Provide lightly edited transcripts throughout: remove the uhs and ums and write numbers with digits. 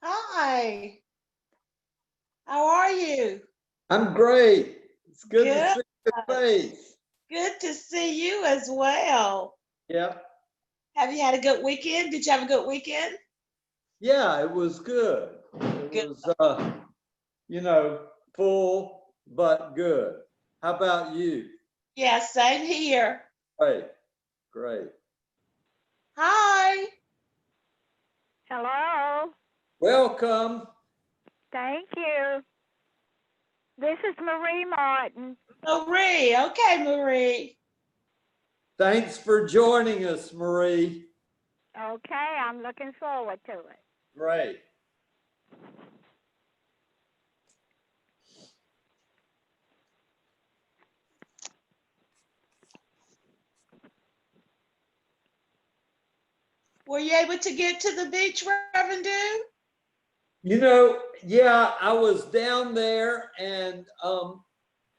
Hi, how are you? I'm great. It's good to Good. see your face. Good to see you as well. Yep. Have you had a good weekend? Did you have a good weekend? Yeah, it was good. It Good. was, you know, full but good. How about you? Yeah, same here. Great, great. Hi, Hello. Welcome. Thank you. This is Marie Martin. Marie. Okay, Marie. Thanks for joining us, Marie. Okay, I'm looking forward to it. Great. Were you able to get to the beach, Reverend Do? Yeah, I was down there and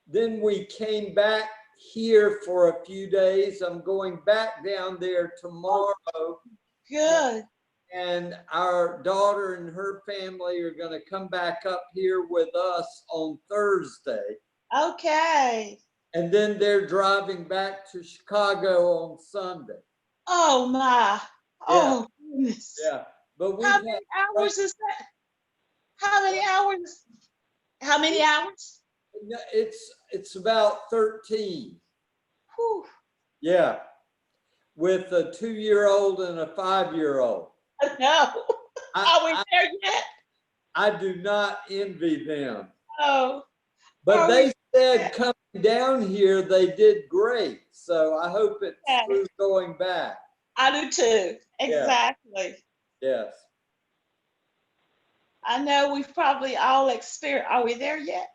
then we came back here for a few days. I'm going back down there Oh, tomorrow. good. And our daughter and her family are going to come back up here with us on Thursday. Okay. And then they're driving back to Chicago on Sunday. Oh my. Yeah, Oh goodness. yeah. But How we've had many hours is that? How many hours? How many hours? it's about 13. Whew. Yeah, with a 2-year-old and a 5-year-old. No. I, Are we I there yet? I do not envy them. Oh, But are we they said there? coming down here, they did great. So I hope it's Okay. true going back. I do too. Yeah, Exactly. yes. I know we've probably all experienced. Are we there yet?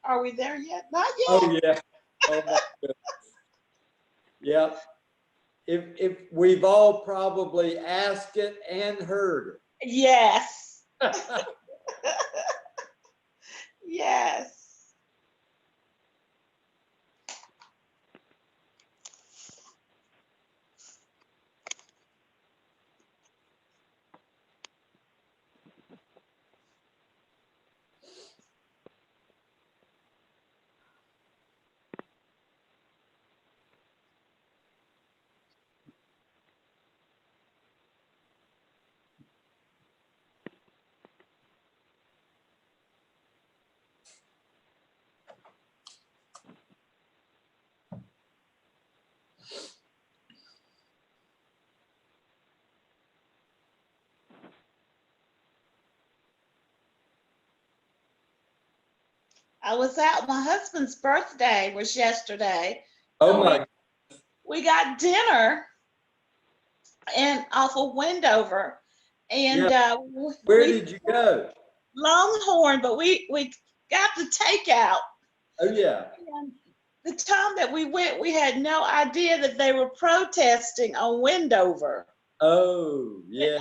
Are we there yet? Not yet. Oh, yeah. Oh, my goodness. Yep. If we've all probably asked it and heard Yes. it. Yes. I was out. My husband's birthday was yesterday. Oh, So we my. we got dinner and off of Wendover. Yeah. And Where we did you go? Longhorn, but we got the takeout. Oh, yeah. And the time that we went, we had no idea that they were protesting on Wendover. Oh, yeah.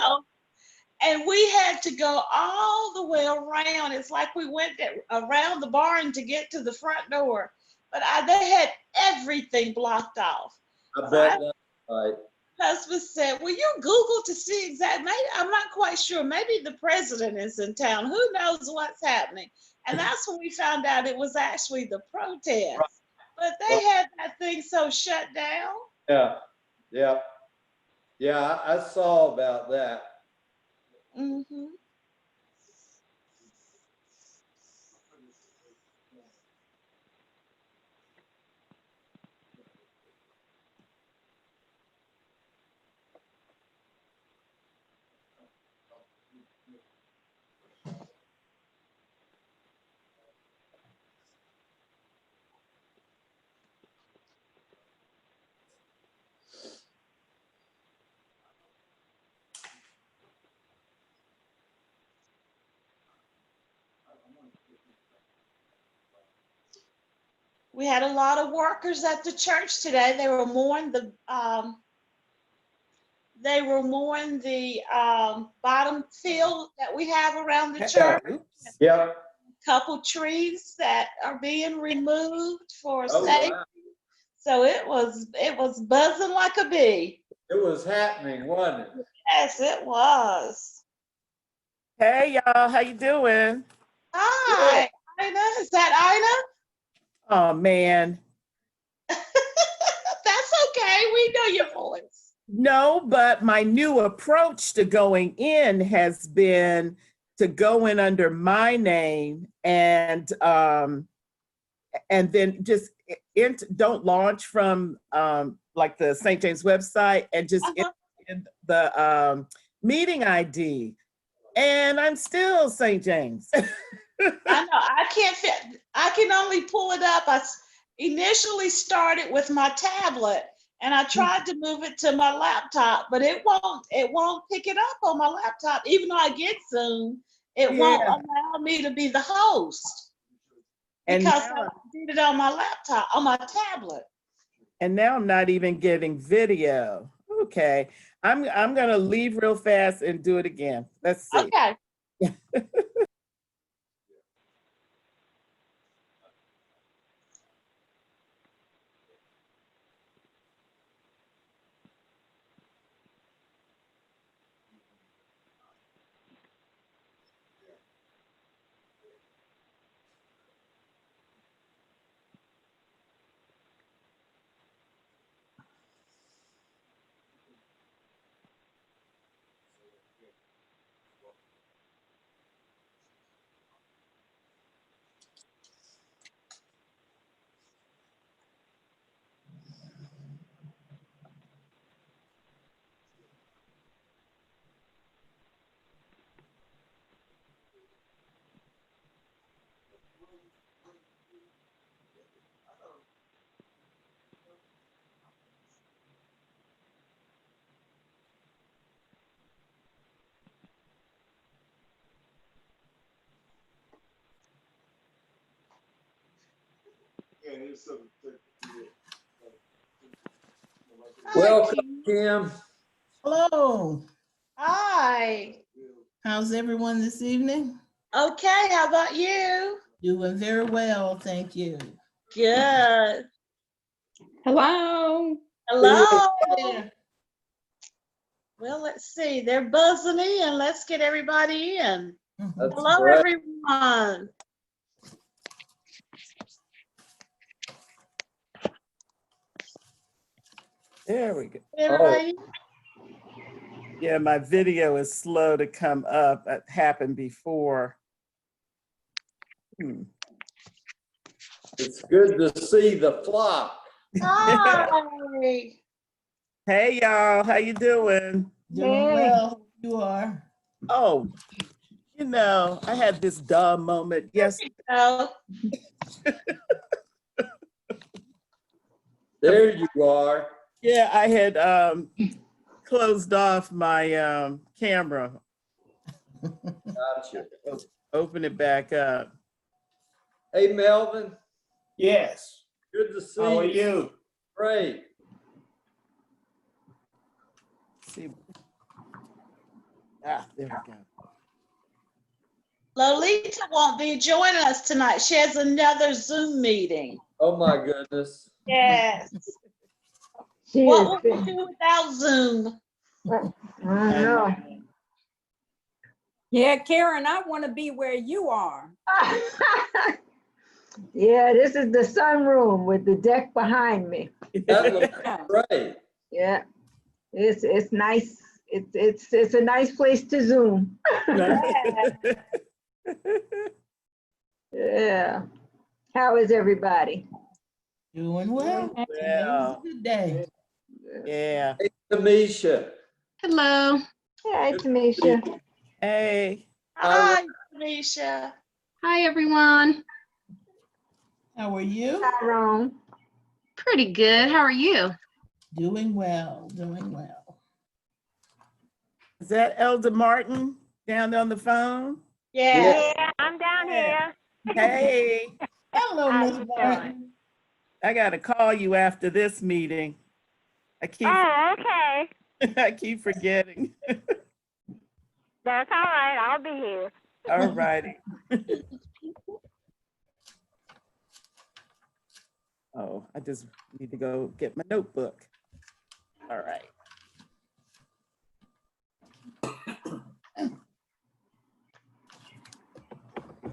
And we had to go all the way around. It's like we went around the barn to get to the front door. But they had everything blocked off. I So I bet that's right. husband said, "Will you Google to see exactly? Maybe, I'm not quite sure. Maybe the president is in town. Who knows what's happening?" And that's when we found out it was actually the Right, protest. But they right. had that thing so shut down. Yeah, yeah, yeah. I saw about that. Hmm. We had a lot of workers at the church today. They were mowing the bottom field that we have around the Yeah, church. yeah. Couple trees that are being removed for Oh, safety. wow. So it was buzzing like a bee. It was happening, wasn't it? Yes, it was. Hey y'all, how you doing? Hi, Ina. Is that Oh man, Ina? That's okay. We know your voice. no, but my new approach to going in has been to go in under my name and then just don't launch from like the St. James website and just Uh-huh. in the meeting ID. And I'm still St. James. I know. I can't fit. I can only pull it up. Initially started with my tablet, and I tried to move it to my laptop, but it won't. It won't pick it up on my laptop. Even though I get Zoom, it won't Yeah. allow me to be the host And because I now, did it on my laptop, on my tablet. and now I'm not even getting video. Okay. I'm gonna leave real fast and do it again. Let's see. Okay. Hi, Welcome, Kim. Kim. Hello, Hi. how's everyone this evening? Okay. How about you? Doing very well, thank you. Good. Hello. Hello. There. Well, let's see. They're buzzing in. Let's get everybody in. That's Hello, great. everyone. There we go. Everybody. Yeah, my video is slow to come up. That happened before. It's good to see the flock. Hi. Hey y'all, how you doing? Doing Hey. well, you are. Oh, I had this dumb moment yesterday. Oh, There you are. Yeah, I had closed off my camera, Gotcha. open it back up. Hey, Melvin. Yes. Good to see How are you. you? Great. See. There we go. Lolita won't be joining us tonight. She has another Zoom meeting. Oh my goodness. Yes. She What is. will we do without Zoom? I know. Yeah, Karen, I want to be where you are. Yeah, this is the sunroom with the deck behind me. That looks great. Yeah, it's nice. It's a nice place to Zoom. Yeah. How is everybody? Doing well. Well, Today's a good day. yeah. Hey, Tamisha. Hello. Hi, Tamisha. Hey. Hi, Misha. Hi, everyone. How are you? Tyrone. Pretty good. How are you? Doing well, doing well. Is that Elder Martin down on the phone? Yes. Yeah, I'm down Yeah. here. Hey, Hello, How Miss you Martin. I gotta call you after this meeting. I keep Oh, okay. I keep forgetting. That's all right. I'll be here. All righty. Oh, I just need to go get my notebook. All right.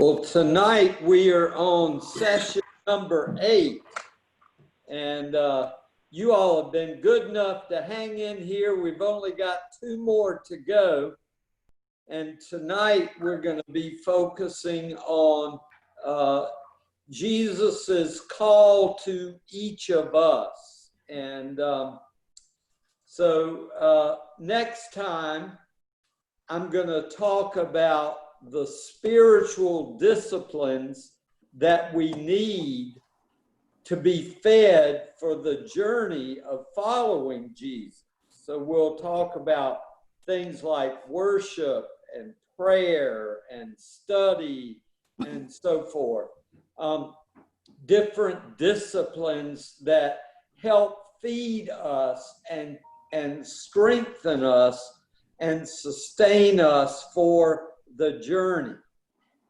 Well, tonight we are on session number 8, and you all have been good enough to hang in here. We've only got 2 more to go, and tonight we're going to be focusing on Jesus's call to each of us. And so next time I'm going to talk about the spiritual disciplines that we need to be fed for the journey of following Jesus. So we'll talk about things like worship and prayer and study and so forth. Different disciplines that help feed us and strengthen us and sustain us for the journey.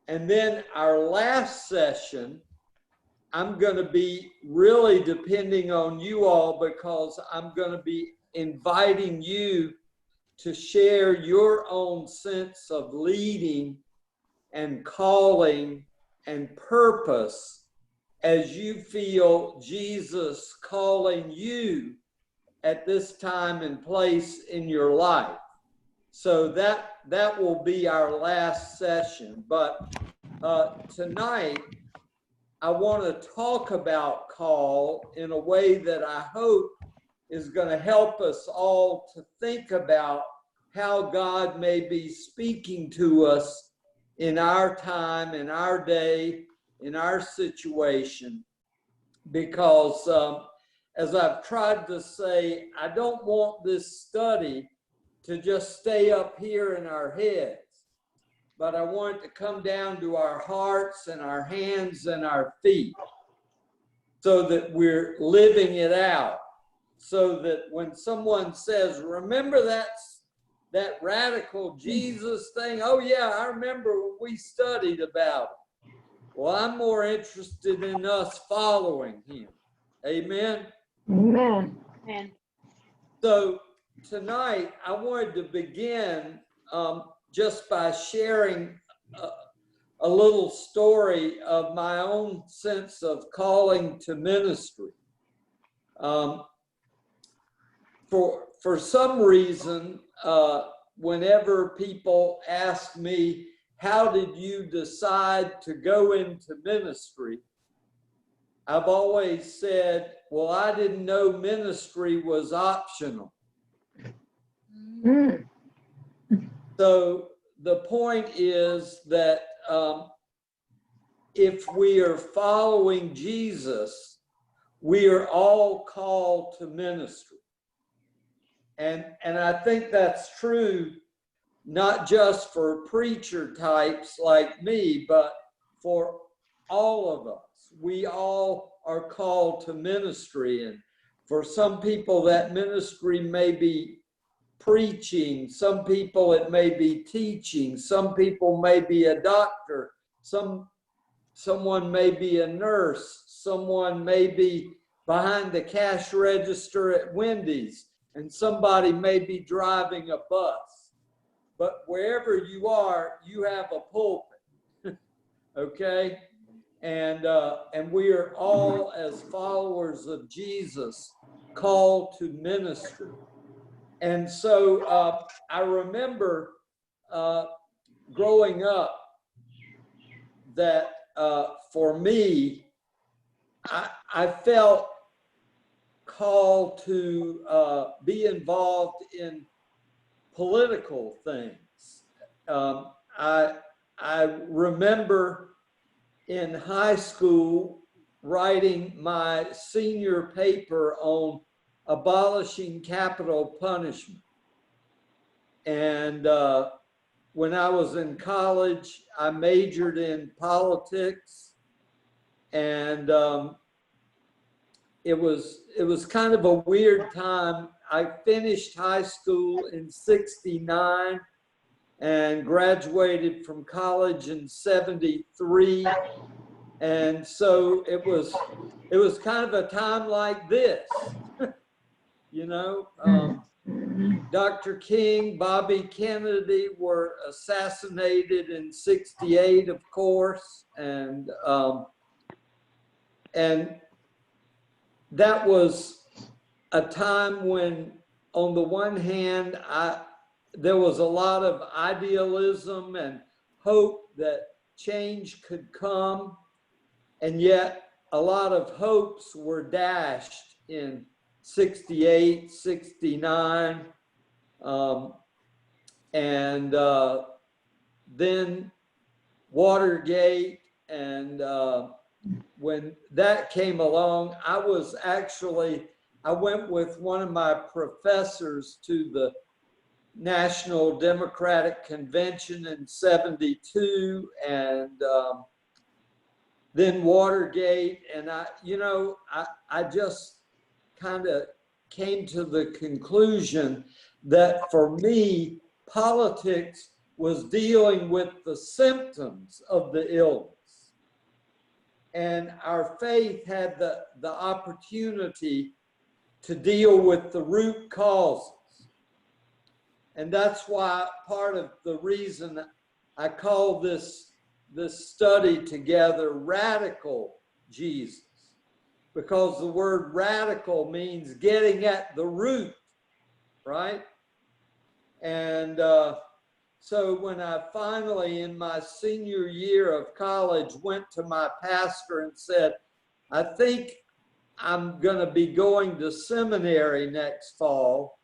And then our last session, I'm going to be really depending on you all, because I'm going to be inviting you to share your own sense of leading and calling and purpose as you feel Jesus calling you at this time and place in your life. So that will be our last session. But tonight, I want to talk about call in a way that I hope is going to help us all to think about how God may be speaking to us in our time, in our day, in our situation. Because as I've tried to say, I don't want this study to just stay up here in our heads, but I want it to come down to our hearts and our hands and our feet, so that we're living it out, so that when someone says, remember that radical Jesus thing? Oh yeah, I remember when we studied about it. Well, I'm more interested in us following him. Amen? Amen. And So tonight, I wanted to begin just by sharing a little story of my own sense of calling to ministry. For some reason, whenever people ask me, how did you decide to go into ministry? I've always said, well, I didn't know ministry was optional. Mm. So the point is that if we are following Jesus, we are all called to ministry. And I think that's true, not just for preacher types like me, but for all of us. We all are called to ministry. And for some people, that ministry may be preaching. Some people, it may be teaching. Some people may be a doctor. Someone may be a nurse. Someone may be behind the cash register at Wendy's. And somebody may be driving a bus. But wherever you are, you have a pulpit. Okay? And we are all, as followers of Jesus, called to ministry. And so I remember growing up that for me, I felt called to be involved in political things. I remember in high school writing my senior paper on abolishing capital punishment. And when I was in college, I majored in politics, and it was kind of a weird time. I finished high school in '69 and graduated from college in '73. And so it was kind of a time like this, you know. Dr. King, Bobby Kennedy were assassinated in '68, of course, and that was a time when, on the one hand, there was a lot of idealism and hope that change could come, and yet a lot of hopes were dashed in '68, '69. And then Watergate, and when that came along, I went with one of my professors to the National Democratic Convention in '72, and then Watergate, and I just kind of came to the conclusion that for me, politics was dealing with the symptoms of the illness. And our faith had the opportunity to deal with the root causes. And that's why part of the reason I call this study together Radical Jesus, because the word radical means getting at the root, right? And so when I finally, in my senior year of college, went to my pastor and said, I think I'm going to be going to seminary next fall,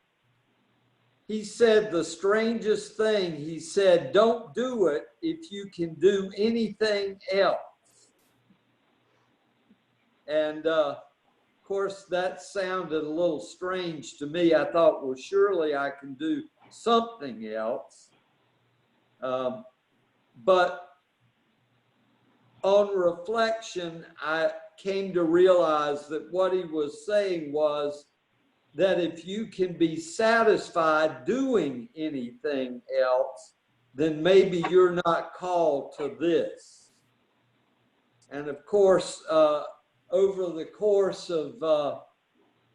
he said the strangest thing. He said, don't do it if you can do anything else. And of course, that sounded a little strange to me. I thought, well, surely I can do something else. But on reflection, I came to realize that what he was saying was that if you can be satisfied doing anything else, then maybe you're not called to this. And of course, over the course of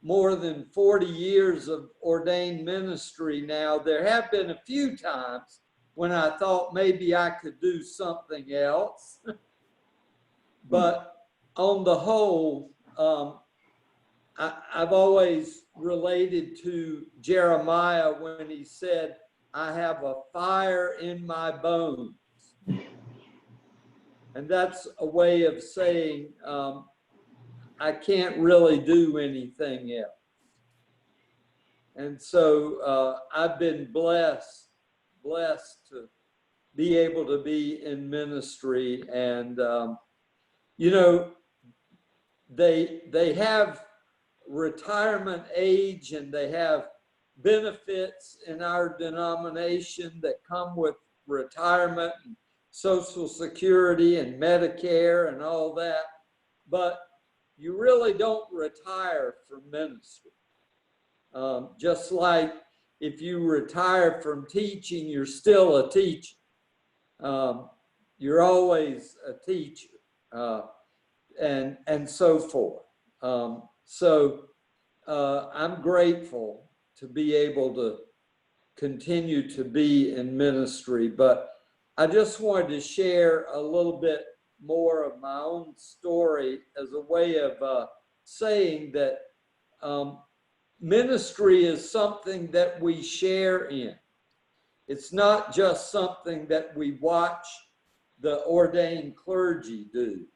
more than 40 years of ordained ministry now, there have been a few times when I thought maybe I could do something else. But on the whole, I've always related to Jeremiah when he said, I have a fire in my bones. And that's a way of saying, I can't really do anything else. And so I've been blessed to be able to be in ministry. And, they have retirement age, and they have benefits in our denomination that come with retirement and Social Security and Medicare and all that. But you really don't retire from ministry. Just like if you retire from teaching, you're still a teacher. You're always a teacher, and so forth. I'm grateful to be able to continue to be in ministry, but I just wanted to share a little bit more of my own story as a way of saying that ministry is something that we share in. It's not just something that we watch the ordained clergy do,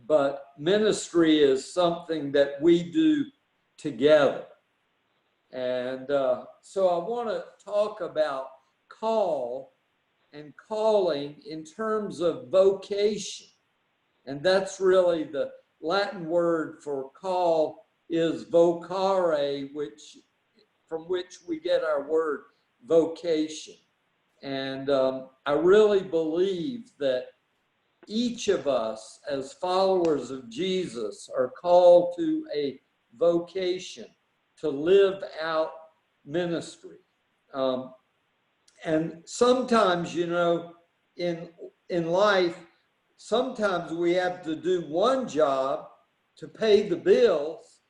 but ministry is something that we do together. And so I want to talk about call and calling in terms of vocation. And that's really the Latin word for call is vocare, from which we get our word vocation. And I really believe that each of us as followers of Jesus are called to a vocation to live out ministry. And sometimes, in life, sometimes we have to do one job to pay the bills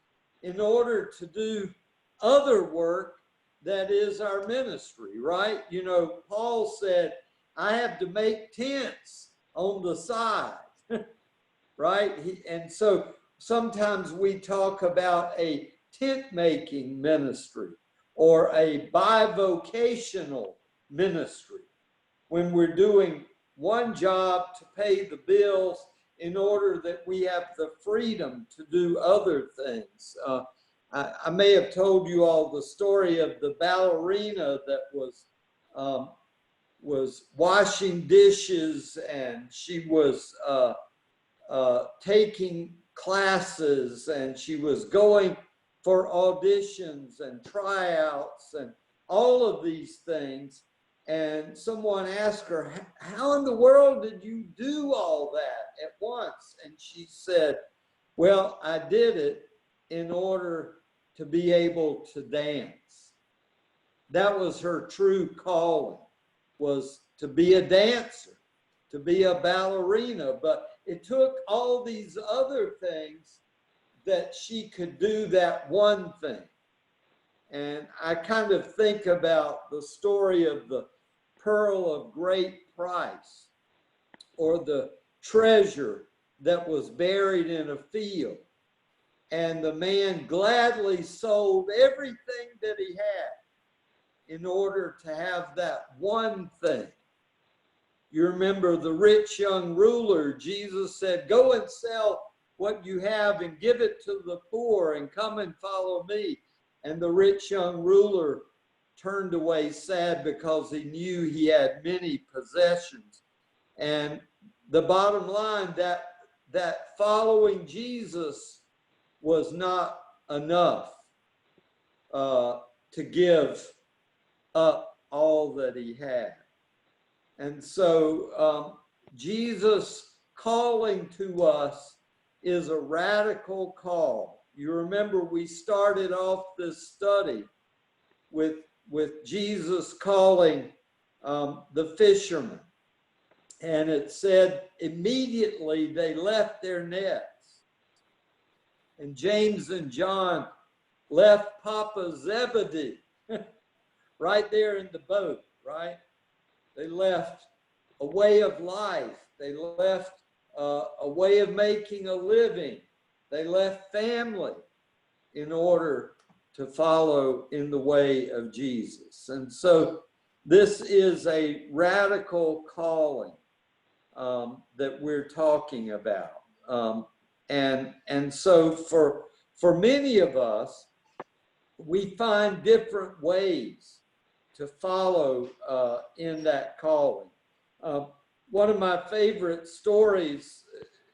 in order to do other work that is our ministry, right? You know, Paul said, I have to make tents on the side, right? And so sometimes we talk about a tent making ministry or a bivocational ministry when we're doing one job to pay the bills in order that we have the freedom to do other things. I may have told you all the story of the ballerina that was washing dishes, and she was taking classes, and she was going for auditions and tryouts and all of these things. And someone asked her, how in the world did you do all that at once? And she said, well, I did it in order to be able to dance. That was her true calling, was to be a dancer, to be a ballerina. But it took all these other things that she could do that one thing. And I kind of think about the story of the pearl of great price, or the treasure that was buried in a field. And the man gladly sold everything that he had in order to have that one thing. You remember the rich young ruler, Jesus said, go and sell what you have and give it to the poor and come and follow me. And the rich young ruler turned away sad because he knew he had many possessions. And the bottom line, that following Jesus was not enough to give up all that he had. And so Jesus' calling to us is a radical call. You remember we started off this study with Jesus calling the fishermen. And it said immediately they left their nets. And James and John left Papa Zebedee right there in the boat, right? They left a way of life. They left a way of making a living. They left family in order to follow in the way of Jesus. And so this is a radical calling that we're talking about. And so for many of us, we find different ways to follow in that calling. One of my favorite stories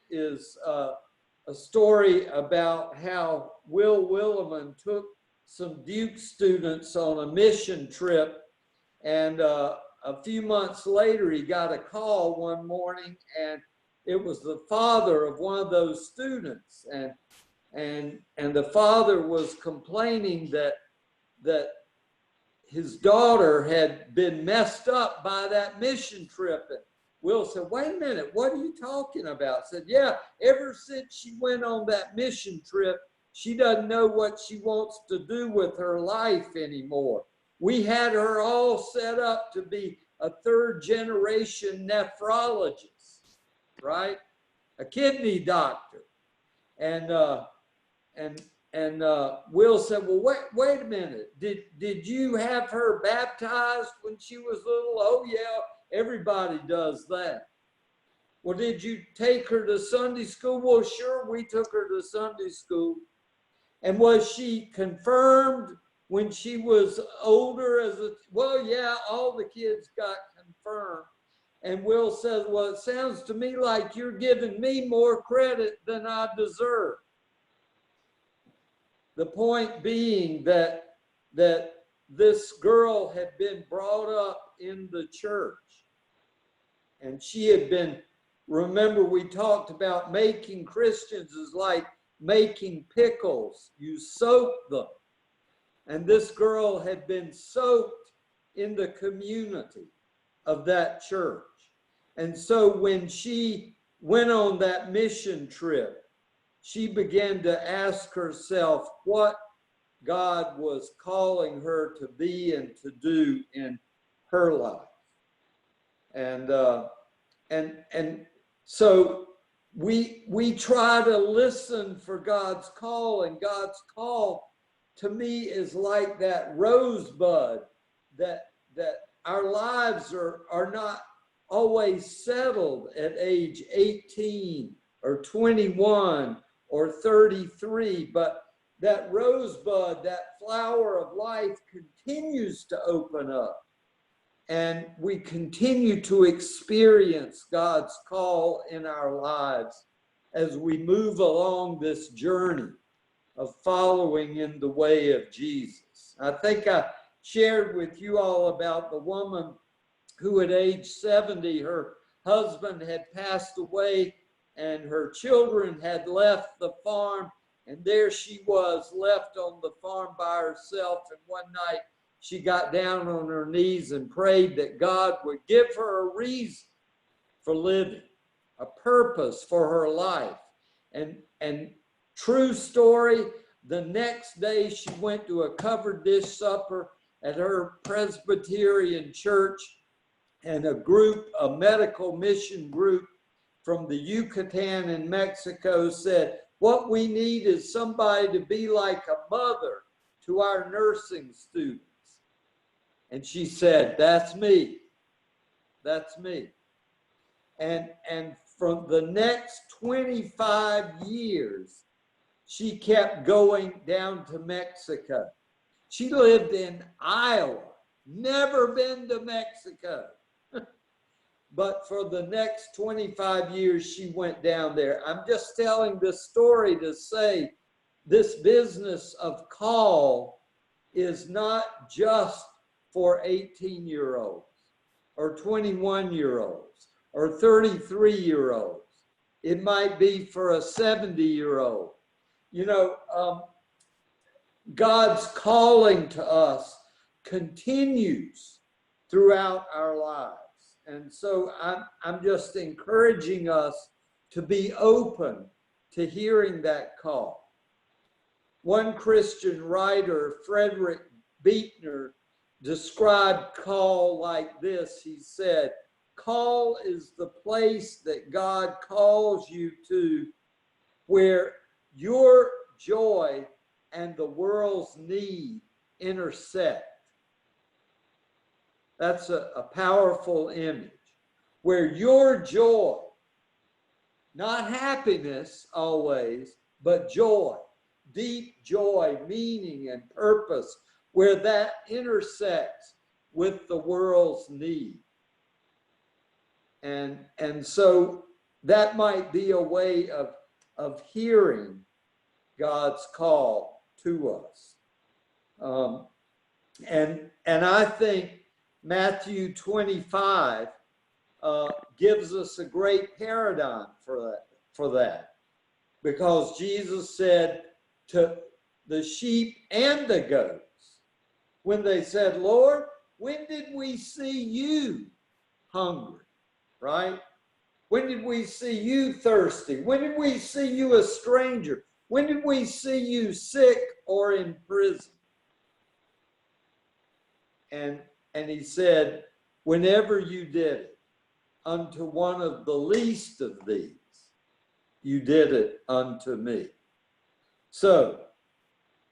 is a story about how Will Willimon took some Duke students on a mission trip, and a few months later he got a call one morning, and it was the father of one of those students, and the father was complaining that his daughter had been messed up by that mission trip. And Will said, wait a minute, what are you talking about? Said, yeah, ever since she went on that mission trip, she doesn't know what she wants to do with her life anymore. We had her all set up to be a third-generation nephrologist, right? A kidney doctor. And Will said, well, wait a minute. Did you have her baptized when she was little? Oh, yeah, everybody does that. Well, did you take her to Sunday school? Well, sure, we took her to Sunday school. And was she confirmed when she was older? Well, yeah, all the kids got confirmed. And Will says, well, it sounds to me like you're giving me more credit than I deserve. The point being that this girl had been brought up in the church, and she had been, remember we talked about making Christians is like making pickles. You soak them. And this girl had been soaked in the community of that church. And so when she went on that mission trip, she began to ask herself, what God was calling her to be and to do in her life. And so we try to listen for God's call, and God's call to me is like that rosebud that our lives are not always settled at age 18 or 21 or 33, but that rosebud, that flower of life continues to open up. And we continue to experience God's call in our lives as we move along this journey of following in the way of Jesus. I think I shared with you all about the woman who at age 70, her husband had passed away and her children had left the farm, and there she was left on the farm by herself. And one night she got down on her knees and prayed that God would give her a reason for living, a purpose for her life. And true story, the next day she went to a covered dish supper at her Presbyterian church, and a medical mission group from the Yucatan in Mexico said, what we need is somebody to be like a mother to our nursing students. And she said, that's me. That's me. And from the next 25 years, she kept going down to Mexico. She lived in Iowa, never been to Mexico. But for the next 25 years, she went down there. I'm just telling this story to say this business of call is not just for 18-year-olds or 21-year-olds or 33-year-olds. It might be for a 70-year-old. You know, God's calling to us continues throughout our lives. And so I'm just encouraging us to be open to hearing that call. One Christian writer, Frederick Buechner, described call like this. He said, call is the place that God calls you to where your joy and the world's need intersect. That's a powerful image, where your joy, not happiness always, but joy, deep joy, meaning and purpose, where that intersects with the world's need. And so that might be a way of hearing God's call to us. And I think Matthew 25 gives us a great paradigm for that, because Jesus said to the sheep and the goats, when they said, Lord, when did we see you hungry, right? When did we see you thirsty? When did we see you a stranger? When did we see you sick or in prison? And he said, whenever you did it unto one of the least of these, you did it unto me. So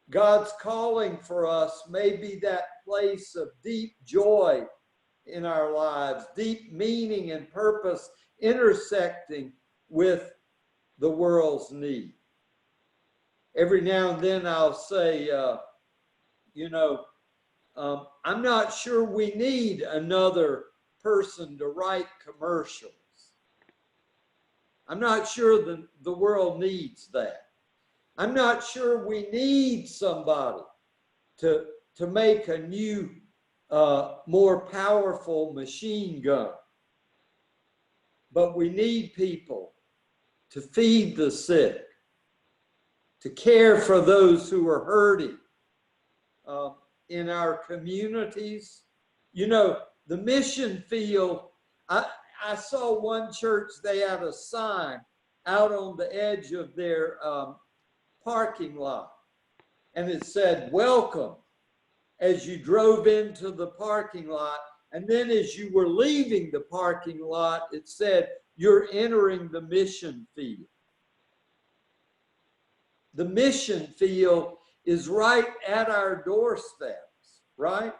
God's calling for us may be that place of deep joy in our lives, deep meaning and purpose intersecting with the world's need. Every now and then I'll say, I'm not sure we need another person to write commercials. I'm not sure the world needs that. I'm not sure we need somebody to make a new, more powerful machine gun. But we need people to feed the sick, to care for those who are hurting in our communities. You know, the mission field, I saw one church, they had a sign out on the edge of their parking lot. and it said, welcome, as you drove into the parking lot. And then as you were leaving the parking lot, it said, you're entering the mission field. The mission field is right at our doorsteps, right?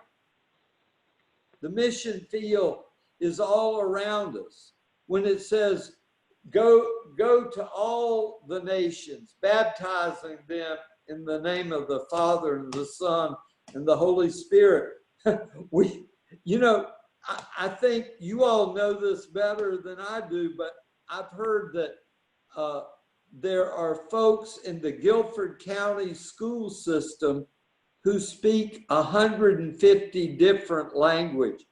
The mission field is all around us. When it says, go to all the nations, baptizing them in the name of the Father and the Son and the Holy Spirit. I think you all know this better than I do, but I've heard that there are folks in the Guilford County school system who speak 150 different languages.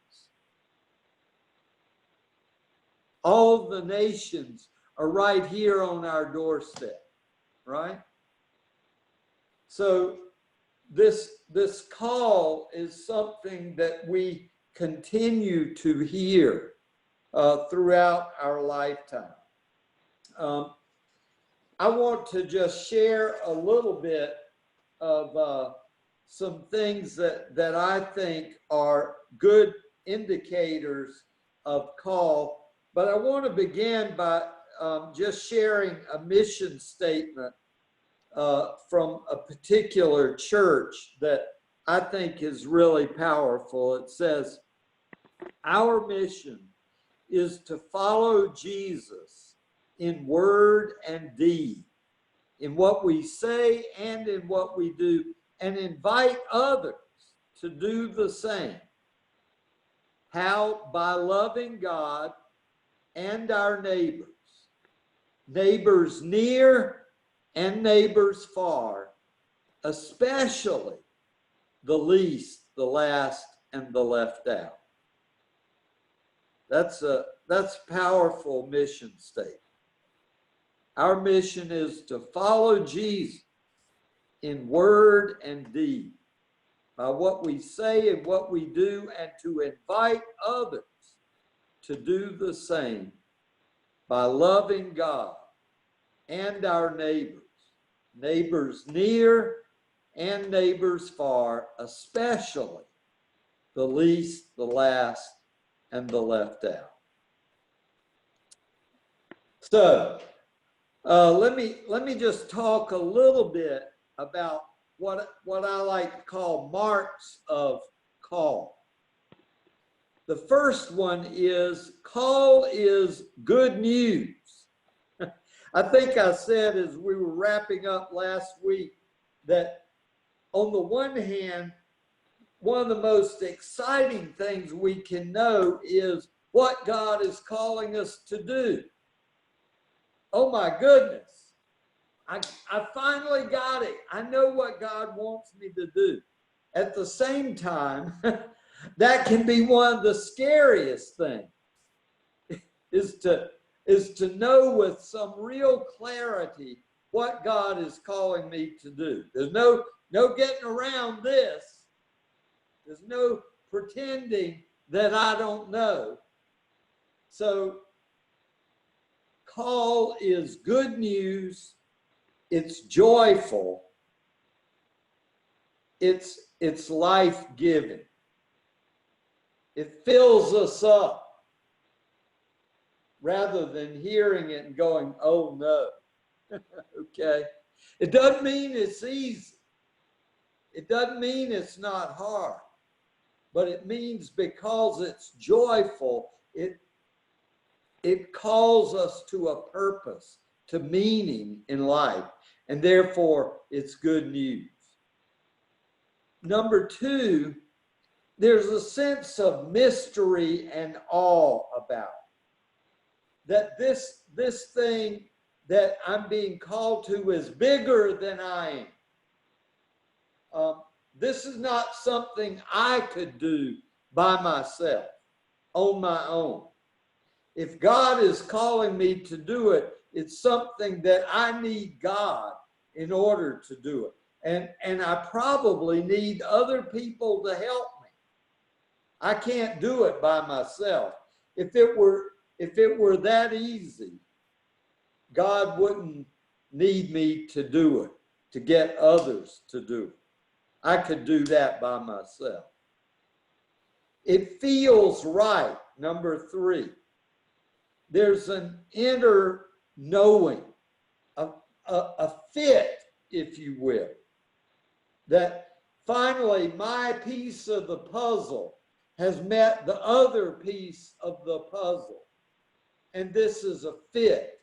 All the nations are right here on our doorstep, right? So this call is something that we continue to hear throughout our lifetime. I want to just share a little bit of some things that I think are good indicators of call, but I want to begin by just sharing a mission statement from a particular church that I think is really powerful. It says, our mission is to follow Jesus in word and deed, in what we say and in what we do, and invite others to do the same. How? By loving God and our neighbors, neighbors near and neighbors far, especially the least, the last, and the left out. That's a powerful mission statement. Our mission is to follow Jesus in word and deed, by what we say and what we do, and to invite others to do the same by loving God and our neighbors, neighbors near and neighbors far, especially the least, the last, and the left out. So let me just talk a little bit about what I like to call marks of call. The first one is call is good news. I think I said as we were wrapping up last week that on the one hand, one of the most exciting things we can know is what God is calling us to do. Oh my goodness. I finally got it. I know what God wants me to do. At the same time, that can be one of the scariest things, is to know with some real clarity what God is calling me to do. There's no getting around this. There's no pretending that I don't know. So call is good news. It's joyful. It's life-giving. It fills us up rather than hearing it and going, oh no. Okay. It doesn't mean it's easy. It doesn't mean it's not hard, but it means because it's joyful, it calls us to a purpose, to meaning in life, and therefore it's good news. Number two, there's a sense of mystery and awe about it. That this thing that I'm being called to is bigger than I am. This is not something I could do by myself, on my own. If God is calling me to do it, it's something that I need God in order to do it. And I probably need other people to help me. I can't do it by myself. If it were that easy, God wouldn't need me to do it. to get others to do it. I could do that by myself. It feels right, number 3. There's an inner knowing, a fit, if you will, that finally my piece of the puzzle has met the other piece of the puzzle. And this is a fit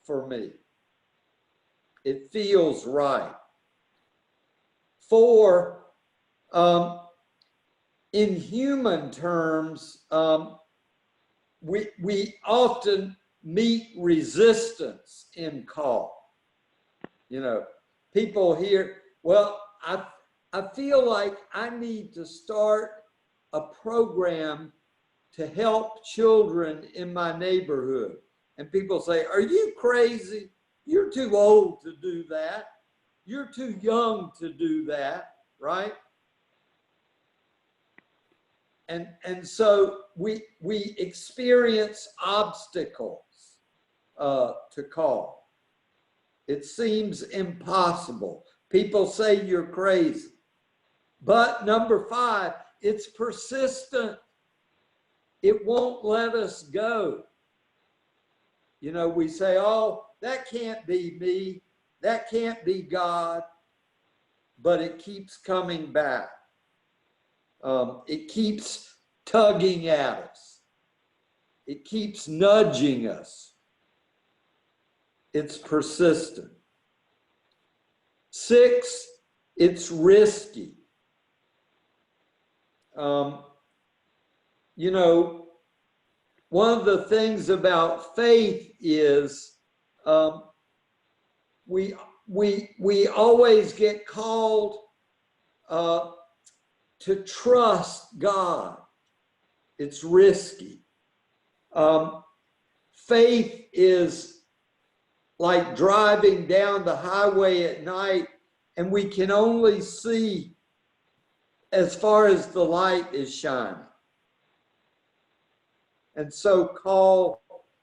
for me. It feels right. 4, in human terms, we often meet resistance in call. You know, people hear, well, I feel like I need to start a program to help children in my neighborhood. And people say, are you crazy? You're too old to do that. You're too young to do that, right? And so we experience obstacles to call. It seems impossible. People say you're crazy. But number 5, it's persistent. It won't let us go. You know, we say, oh, that can't be me. That can't be God. But it keeps coming back. It keeps tugging at us. It keeps nudging us. It's persistent. 6, it's risky. You know, one of the things about faith is we always get called to trust God. It's risky. Faith is like driving down the highway at night and we can only see as far as the light is shining. And so call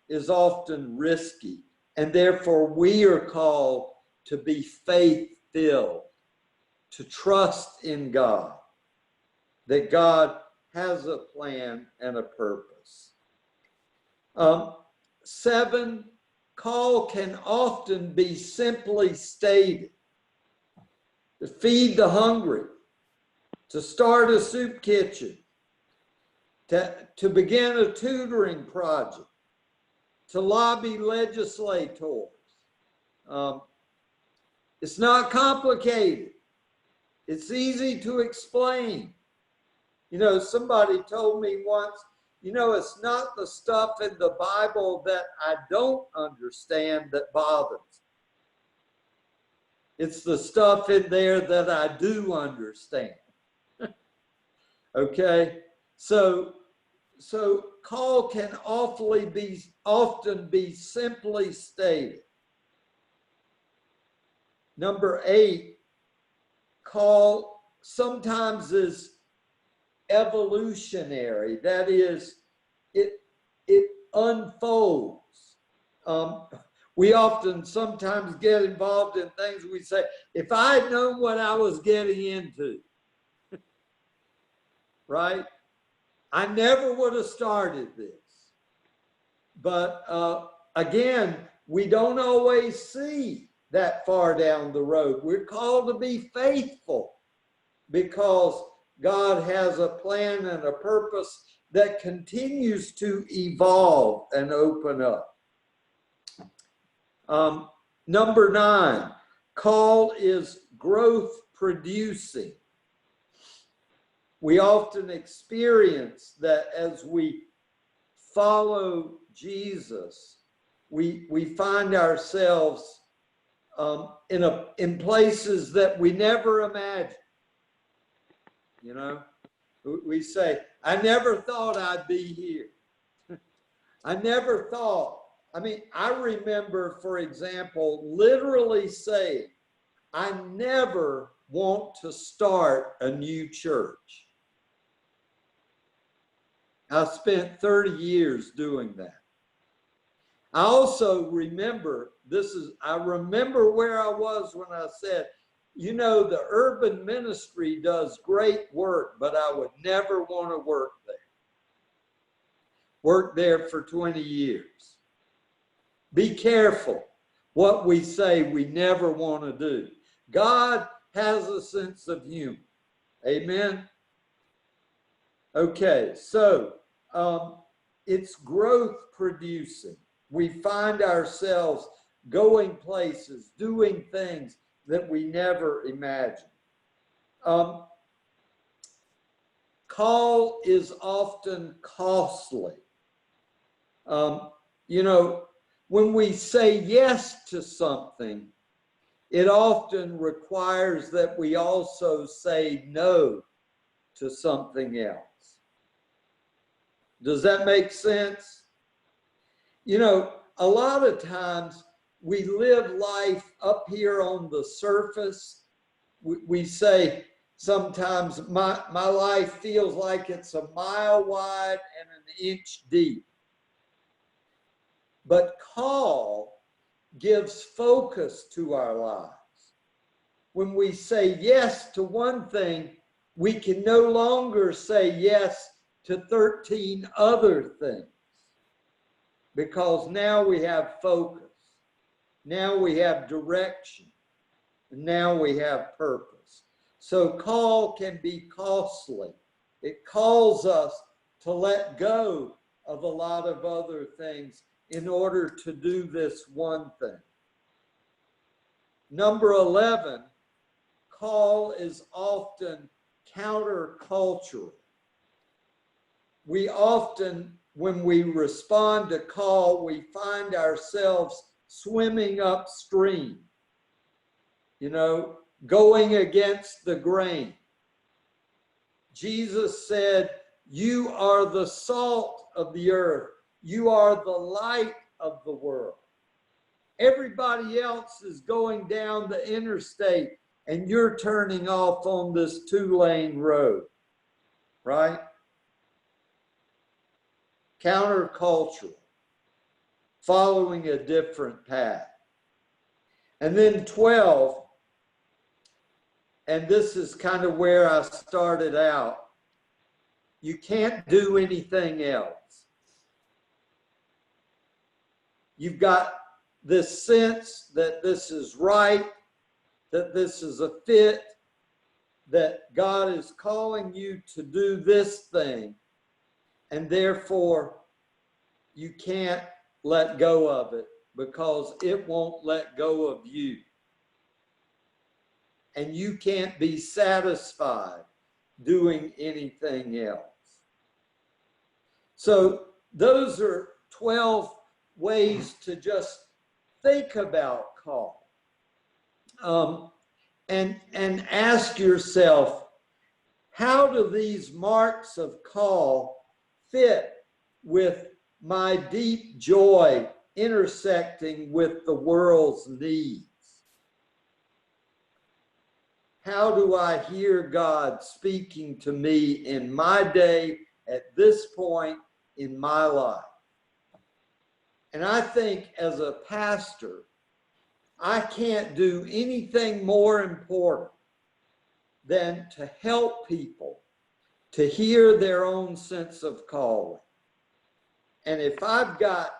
is often risky, and therefore we are called to be faith-filled, to trust in God, that God has a plan and a purpose. 7, call can often be simply stated. To feed the hungry, to start a soup kitchen, to begin a tutoring project, to lobby legislators. It's not complicated. It's easy to explain. You know, somebody told me once, you know, it's not the stuff in the Bible that I don't understand that bothers. It's the stuff in there that I do understand. Okay? So call can often be simply stated. Number 8, call sometimes is evolutionary. That is, it unfolds. We often sometimes get involved in things we say, if I had known what I was getting into, right? I never would have started this. But again, we don't always see that far down the road. We're called to be faithful because God has a plan and a purpose that continues to evolve and open up. Number 9, call is growth producing. We often experience that as we follow Jesus, we find ourselves in places that we never imagined. You know, we say, I never thought I'd be here. I never thought. I mean, I remember, for example, literally saying, I never want to start a new church. I spent 30 years doing that. I also remember I remember where I was when I said, you know, the urban ministry does great work, but I would never want to work there. Work there for 20 years. Be careful what we say we never want to do. God has a sense of humor. Amen. Okay, so it's growth producing. We find ourselves going places, doing things that we never imagined. Call is often costly. You know, when we say yes to something, it often requires that we also say no to something else. Does that make sense? You know, a lot of times we live life up here on the surface. We say sometimes my life feels like it's a mile wide and an inch deep. But call gives focus to our lives. When we say yes to one thing, we can no longer say yes to 13 other things, because now we have focus, now we have direction, and now we have purpose. So call can be costly. It calls us to let go of a lot of other things in order to do this one thing. Number 11, call is often countercultural. We often, when we respond to call, we find ourselves swimming upstream, you know, going against the grain. Jesus said, "You are the salt of the earth. You are the light of the world." Everybody else is going down the interstate and you're turning off on this 2-lane road, right? Countercultural, following a different path. And then 12, and this is kind of where I started out, you can't do anything else. You've got this sense that this is right, that this is a fit, that God is calling you to do this thing, and therefore you can't let go of it because it won't let go of you. And you can't be satisfied doing anything else. So those are 12 ways to just think about call. And ask yourself, how do these marks of call fit with my deep joy intersecting with the world's needs? How do I hear God speaking to me in my day at this point in my life? And I think as a pastor, I can't do anything more important than to help people to hear their own sense of calling. And if I've got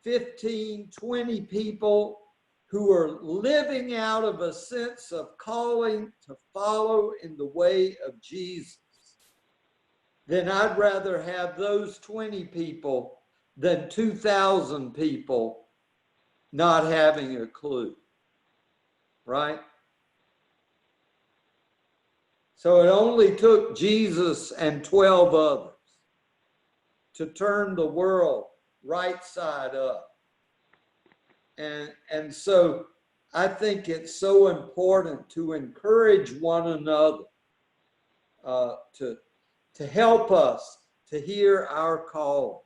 15, 20 people who are living out of a sense of calling to follow in the way of Jesus, then I'd rather have those 20 people than 2,000 people not having a clue, right? So it only took Jesus and 12 others to turn the world right side up. And so I think it's so important to encourage one another to help us to hear our call.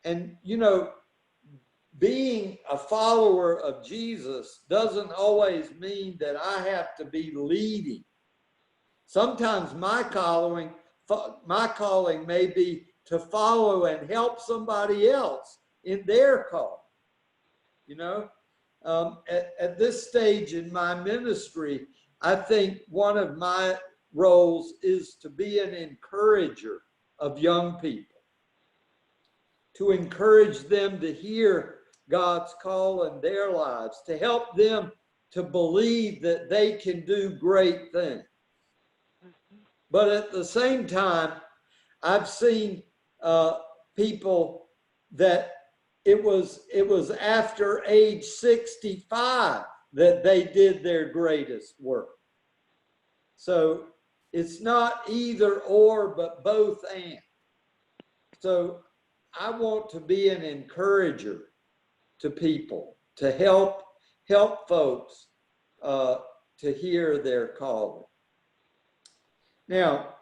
And, you know, being a follower of Jesus doesn't always mean that I have to be leading. Sometimes my calling may be to follow and help somebody else in their call. You know, At this stage in my ministry, I think one of my roles is to be an encourager of young people, to encourage them to hear God's call in their lives, to help them to believe that they can do great things. But at the same time, I've seen people that it was after age 65 that they did their greatest work. So it's not either or, but both and. So I want to be an encourager to people, to help folks to hear their calling. Now,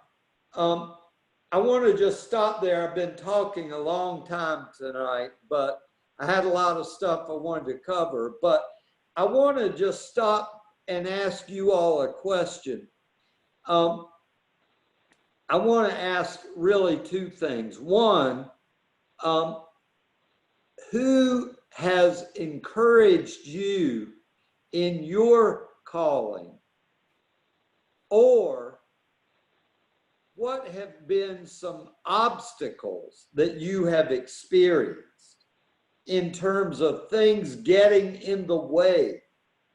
I want to just stop there. I've been talking a long time tonight, but I had a lot of stuff I wanted to cover. But I want to just stop and ask you all a question. I want to ask really two things. One, who has encouraged you in your calling? Or what have been some obstacles that you have experienced in terms of things getting in the way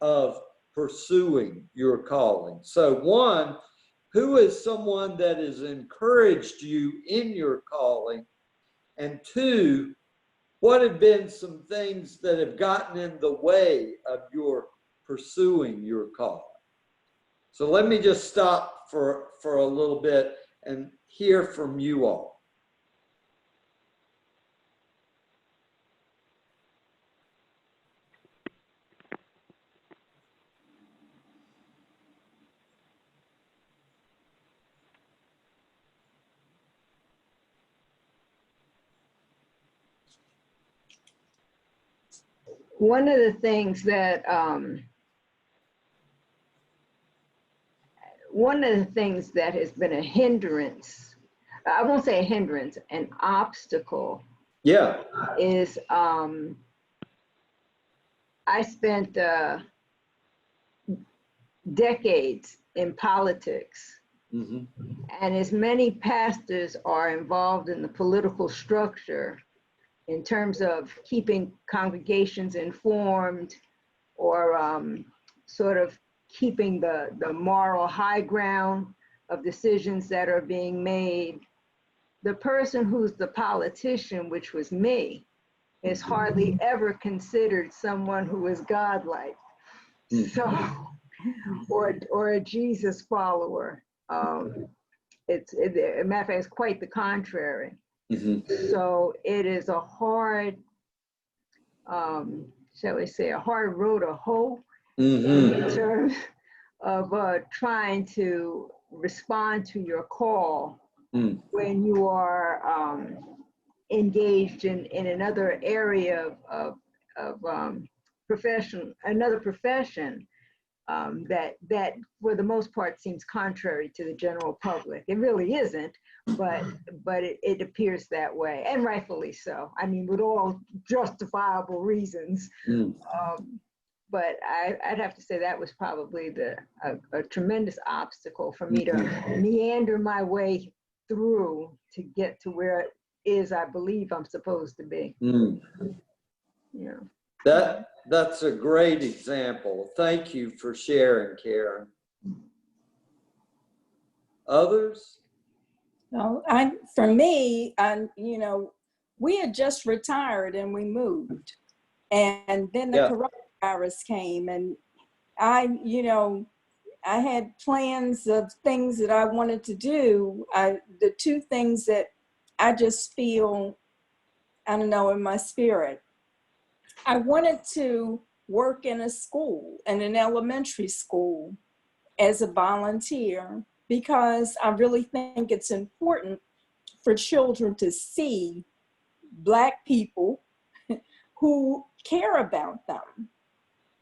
of pursuing your calling? So one, who is someone that has encouraged you in your calling? And two, what have been some things that have gotten in the way of your pursuing your calling? So let me just stop for a little bit and hear from you all. One of the things that has been a hindrance, I won't say a hindrance, an obstacle, Yeah. is I spent decades in politics. Mm-hmm. And as many pastors are involved in the political structure in terms of keeping congregations informed or sort of keeping the moral high ground of decisions that are being made, the person who's the politician, which was me, is hardly ever considered someone who is godlike. So, or a Jesus follower. It's a matter of fact, it's quite the contrary. Mm-hmm. So it is a hard, shall we say, a hard road to hoe in terms of trying to respond to your call when you are engaged in another area of profession, another profession that for the most part seems contrary to the general public. It really isn't, but it appears that way, and rightfully so. I mean, with all justifiable reasons. But I'd have to say that was probably a tremendous obstacle for me to meander my way through to get to where it is I believe I'm supposed to be. Yeah. That's a great example. Thank you for sharing, Karen. Others? No, for me, you know, we had just retired and we moved, and then the coronavirus came, and you know, I had plans of things that I wanted to do. The two things that I just feel, I don't know, in my spirit, I wanted to work in a school, in an elementary school, as a volunteer, because I really think it's important for children to see Black people who care about them.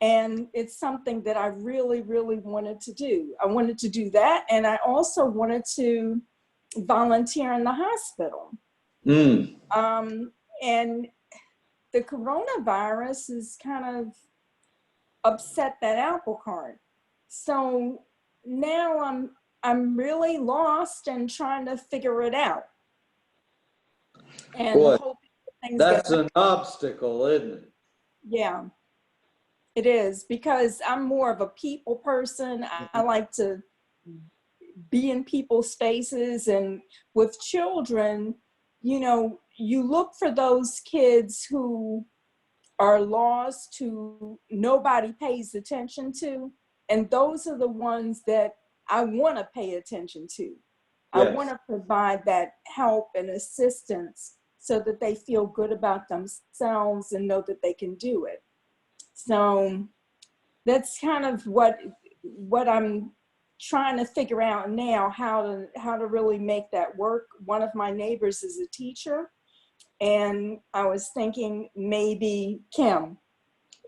And it's something that I really, really wanted to do. I wanted to do that. And I also wanted to volunteer in the hospital. And the coronavirus is kind of upset that apple cart. So now I'm really lost and trying to figure it out. And Boy, hoping things that's get an obstacle, isn't it? Yeah, it is, because I'm more of a people person. I like to be in people's spaces, and with children, you look for those kids who are lost, who nobody pays attention to, and those are the ones that I want to pay attention to. I Yes. want to provide that help and assistance so that they feel good about themselves and know that they can do it. So that's kind of what I'm trying to figure out now, how to really make that work. One of my neighbors is a teacher, and I was thinking maybe Kim,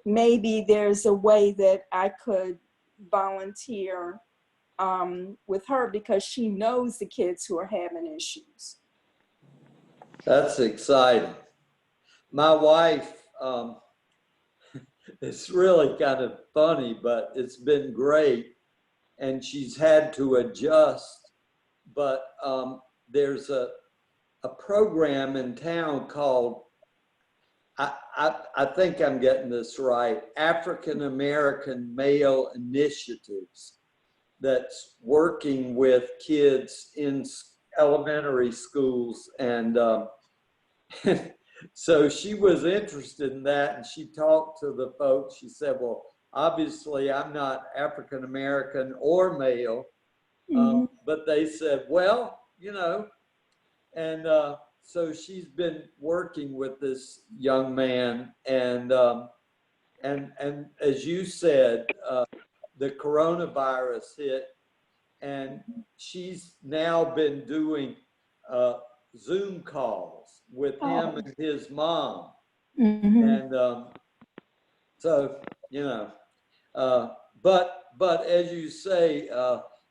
maybe there's a way that I could volunteer with her, because she knows the kids who are having issues. That's exciting. My wife, it's really kind of funny, but it's been great. And she's had to adjust. But there's a program in town called, I think I'm getting this right, African American Male Initiatives, that's working with kids in elementary schools. And so she was interested in that, and she talked to the folks. She said, well, obviously I'm not African American or male, but they said, well, and so she's been working with this young man, and as you said, the coronavirus hit, and she's now been doing Zoom calls with him and his mom. And so, but as you say,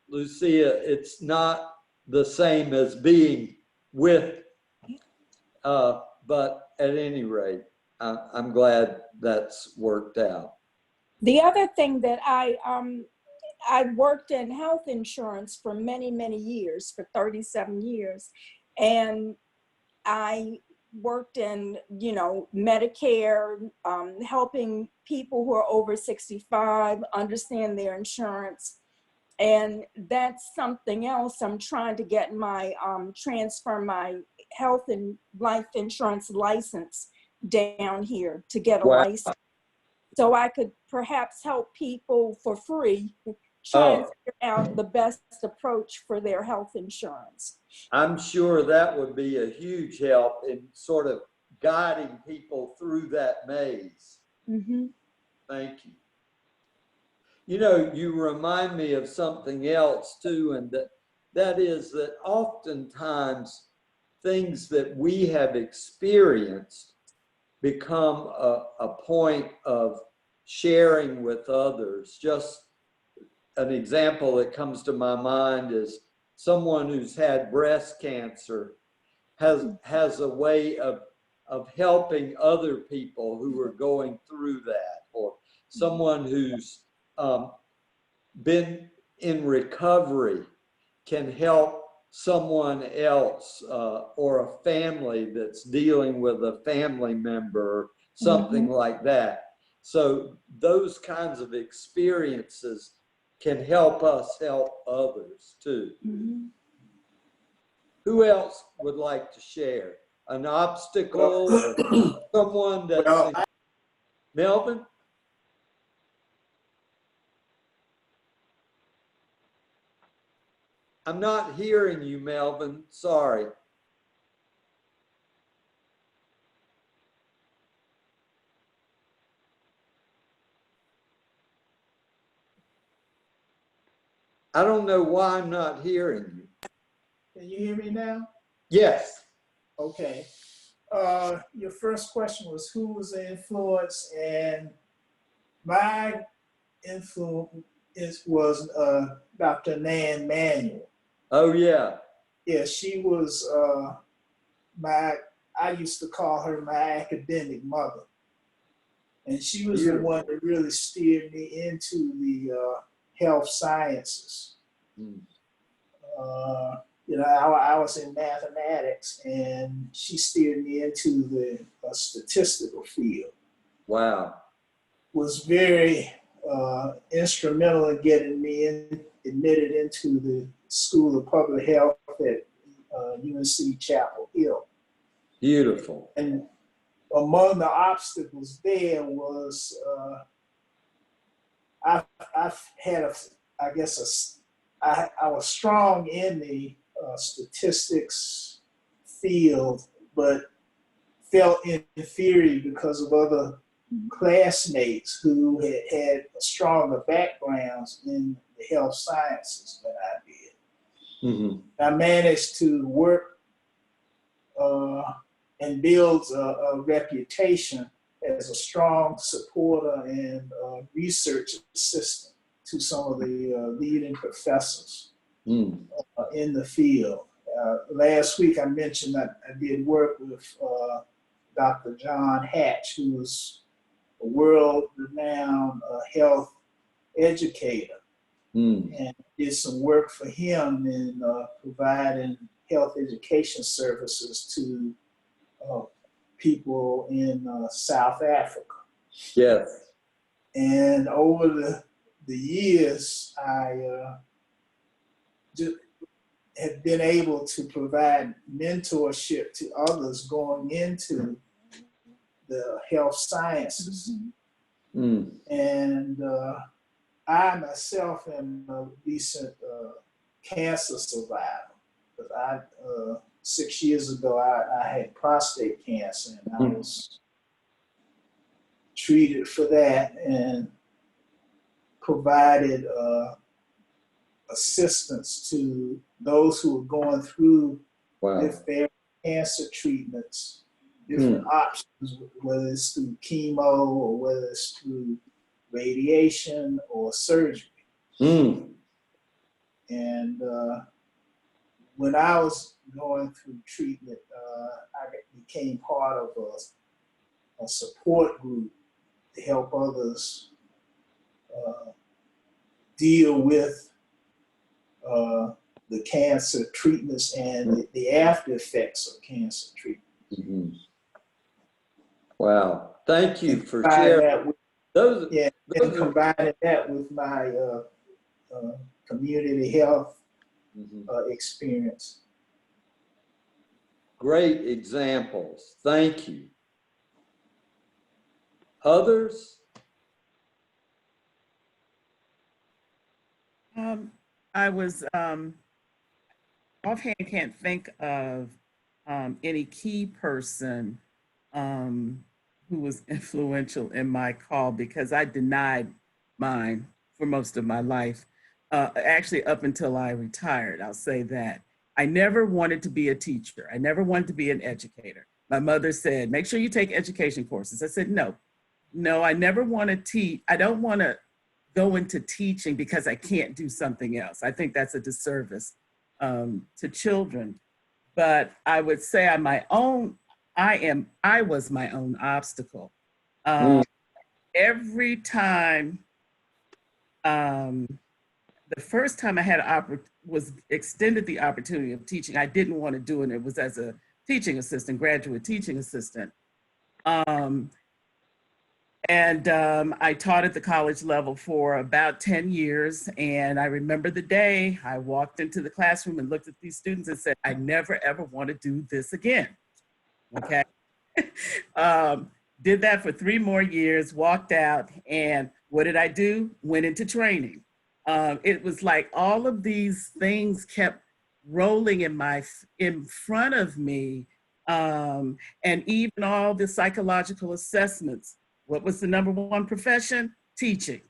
Lucia, it's not the same as being with, but at any rate, I'm glad that's worked out. The other thing that I worked in health insurance for many, many years, for 37 years. And I worked in, Medicare, helping people who are over 65 understand their insurance. And that's something else I'm trying to get my, transfer my health and life insurance license down here to get a license. So I could perhaps help people for free, try and figure out the best approach for their health insurance. I'm sure that would be a huge help in sort of guiding people through that maze. Thank you. You remind me of something else too, and that is that oftentimes things that we have experienced become a point of sharing with others. Just an example that comes to my mind is someone who's had breast cancer has a way of helping other people who are going through that, or someone who's been in recovery can help someone else, or a family that's dealing with a family member, or something like that. So those kinds of experiences can help us help others too. Who else would like to share an obstacle or someone that's Melvin? I'm not hearing you, Melvin. Sorry. I don't know why I'm not hearing you. Can you hear me now? Yes. Okay. Your first question was who was the influence, and my influence was Dr. Nan Manuel. Oh yeah. Yeah, she was I used to call her my academic mother. And she was the one that really steered me into the health sciences. You know, I was in mathematics, and she steered me into the statistical field. Wow. Was very instrumental in getting me admitted into the School of Public Health at UNC Chapel Hill. Beautiful. And among the obstacles there was I was strong in the statistics field, but felt inferior because of other classmates who had stronger backgrounds in the health sciences than I did. Mm-hmm. I managed to work and build a reputation as a strong supporter and research assistant to some of the leading professors in the field. Last week I mentioned that I did work with Dr. John Hatch, who was a world-renowned health educator, and did some work for him in providing health education services to people in South Africa. Yes. And over the years, I have been able to provide mentorship to others going into the health sciences. And I myself am a recent cancer survivor. But 6 years ago, I had prostate cancer, and I was treated for that and provided assistance to those who were going through with their cancer treatments, different options, whether it's through chemo or whether it's through radiation or surgery. And when I was going through treatment, I became part of a support group to help others deal with the cancer treatments and the after effects of cancer treatment. Wow. Thank you for sharing. And combining that with my community health experience. Great examples. Thank you. Others? I was offhand can't think of any key person who was influential in my call, because I denied mine for most of my life. Actually, up until I retired, I'll say that. I never wanted to be a teacher. I never wanted to be an educator. My mother said, make sure you take education courses. I said, no, I never want to teach. I don't want to go into teaching because I can't do something else. I think that's a disservice to children. But I would say I was my own obstacle. Every time, the first time I was extended the opportunity of teaching, I didn't want to do it. It was as a teaching assistant, graduate teaching assistant. I taught at the college level for about 10 years. And I remember the day I walked into the classroom and looked at these students and said, I never, ever want to do this again. Okay. Did that for 3 more years, walked out, and what did I do? Went into training. It was like all of these things kept rolling in front of me, and even all the psychological assessments. What was the number one profession? Teaching.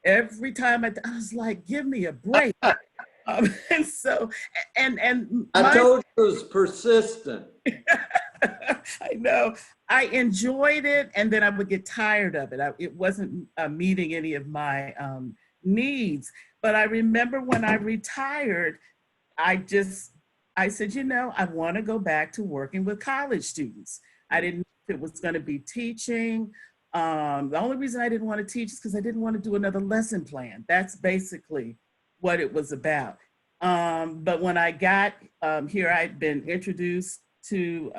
Every time I was like, give me a break. And so, and I told you it was persistent. I know. I enjoyed it, and then I would get tired of it. It wasn't meeting any of my needs. But I remember when I retired, I said, I want to go back to working with college students. I didn't know if it was going to be teaching. The only reason I didn't want to teach is because I didn't want to do another lesson plan. That's basically what it was about. But when I got here, I'd been introduced to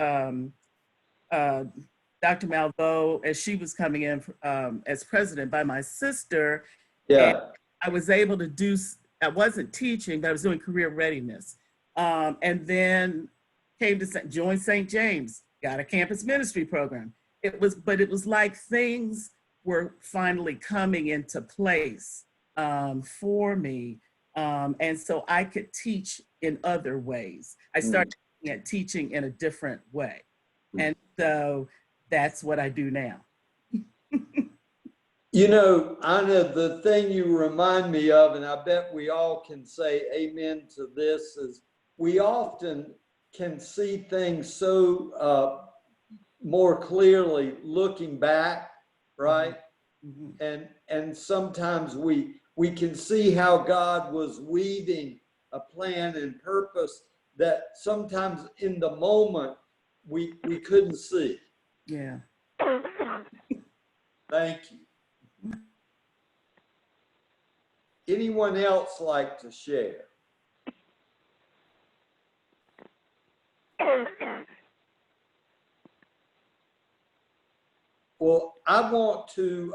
Dr. Malveaux as she was coming in as president by my sister. Yeah. And I was able to do, I wasn't teaching, but I was doing career readiness. And then came to join St. James, got a campus ministry program. It was like things were finally coming into place for me. And so I could teach in other ways. I started looking at teaching in a different way. And so that's what I do now. You know, Anna, the thing you remind me of, and I bet we all can say amen to this, is we often can see things so more clearly looking back, right? Mm-hmm. And sometimes we can see how God was weaving a plan and purpose that sometimes in the moment we couldn't see. Yeah. Thank you. Anyone else like to share? Well, I want to,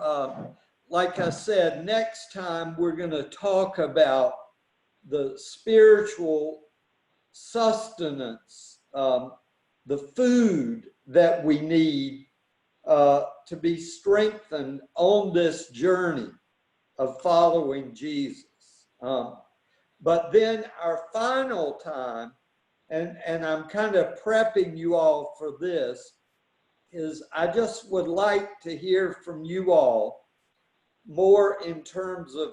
like I said, next time we're going to talk about the spiritual sustenance, the food that we need to be strengthened on this journey of following Jesus. But then our final time, and I'm kind of prepping you all for this, is I just would like to hear from you all more in terms of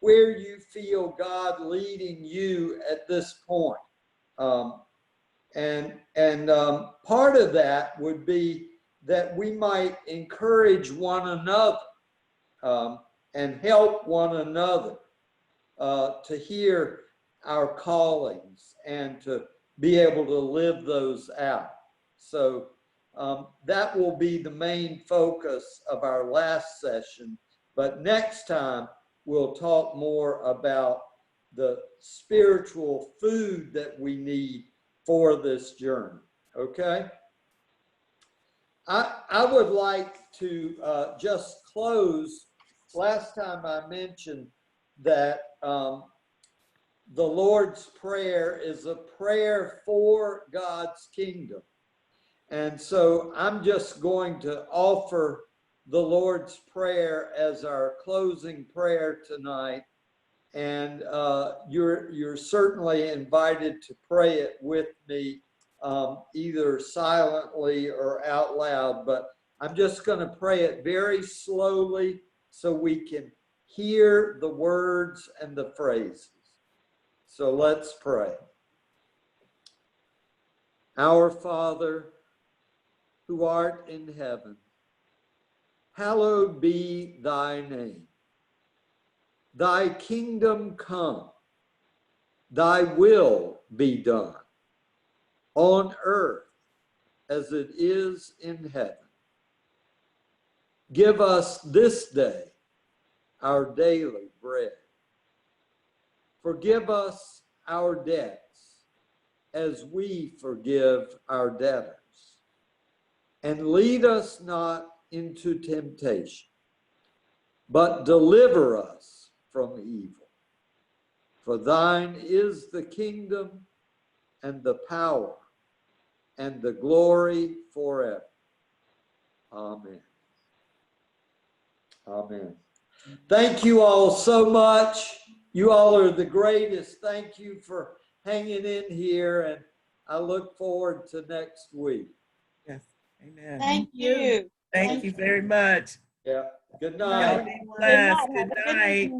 where you feel God leading you at this point. And part of that would be that we might encourage one another and help one another to hear our callings and to be able to live those out. So that will be the main focus of our last session. But next time, we'll talk more about the spiritual food that we need for this journey, okay? I would like to just close. Last time I mentioned that the Lord's Prayer is a prayer for God's kingdom. And so I'm just going to offer the Lord's Prayer as our closing prayer tonight. And you're certainly invited to pray it with me, either silently or out loud. But I'm just going to pray it very slowly so we can hear the words and the phrases. So let's pray. Our Father, who art in heaven, hallowed be thy name. Thy kingdom come, thy will be done, on earth as it is in heaven. Give us this day our daily bread. Forgive us our debts as we forgive our debtors. And lead us not into temptation, but deliver us from evil. For thine is the kingdom and the power and the glory forever. Amen. Amen. Thank you all so much. You all are the greatest. Thank you for hanging in here, and I look forward to next week. Yes. Amen. Thank you. Thank you very much. Yeah. Good night. Y'all be blessed. Good night.